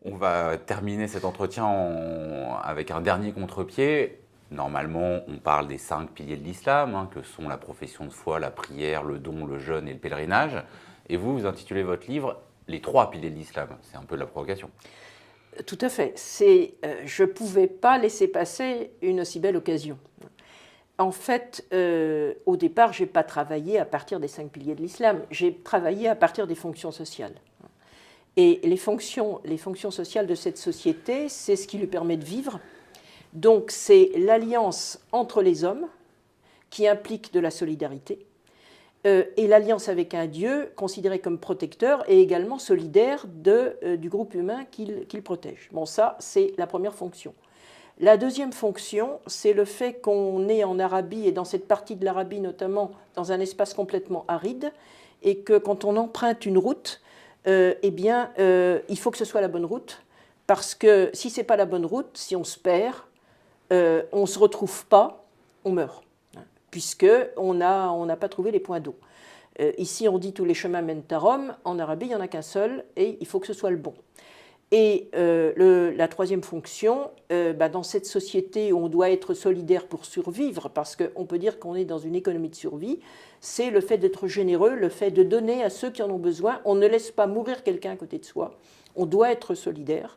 On va terminer cet entretien avec un dernier contre-pied. Normalement, on parle des 5 piliers de l'islam, que sont la profession de foi, la prière, le don, le jeûne et le pèlerinage. Et vous, vous intitulez votre livre « Les 3 piliers de l'islam ». C'est un peu de la provocation. Tout à fait. Je ne pouvais pas laisser passer une aussi belle occasion. En fait, au départ, je n'ai pas travaillé à partir des 5 piliers de l'islam. J'ai travaillé à partir des fonctions sociales. Et les fonctions sociales de cette société, c'est ce qui lui permet de vivre. Donc, c'est l'alliance entre les hommes qui implique de la solidarité et l'alliance avec un Dieu considéré comme protecteur et également solidaire du groupe humain qu'il protège. Bon, ça, c'est la première fonction. La deuxième fonction, c'est le fait qu'on est en Arabie, et dans cette partie de l'Arabie notamment, dans un espace complètement aride, et que quand on emprunte une route, il faut que ce soit la bonne route, parce que si ce n'est pas la bonne route, si on se perd, on ne se retrouve pas, on meurt, puisqu'on n'a pas trouvé les points d'eau. Ici, on dit tous les chemins mènent à Rome. En Arabie, il n'y en a qu'un seul, et il faut que ce soit le bon. Et la troisième fonction, dans cette société où on doit être solidaire pour survivre, parce qu'on peut dire qu'on est dans une économie de survie, c'est le fait d'être généreux, le fait de donner à ceux qui en ont besoin. On ne laisse pas mourir quelqu'un à côté de soi. On doit être solidaire.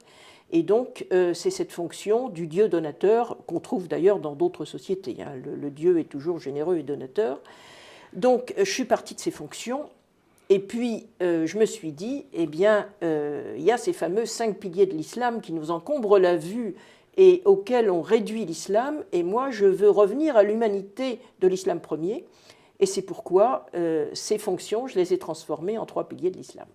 Et donc, c'est cette fonction du Dieu donateur qu'on trouve d'ailleurs dans d'autres sociétés. Le Dieu est toujours généreux et donateur. Donc, je suis partie de ces fonctions. Et puis, je me suis dit, il y a ces fameux 5 piliers de l'islam qui nous encombrent la vue et auxquels on réduit l'islam. Et moi, je veux revenir à l'humanité de l'islam premier. Et c'est pourquoi ces fonctions, je les ai transformées en 3 piliers de l'islam.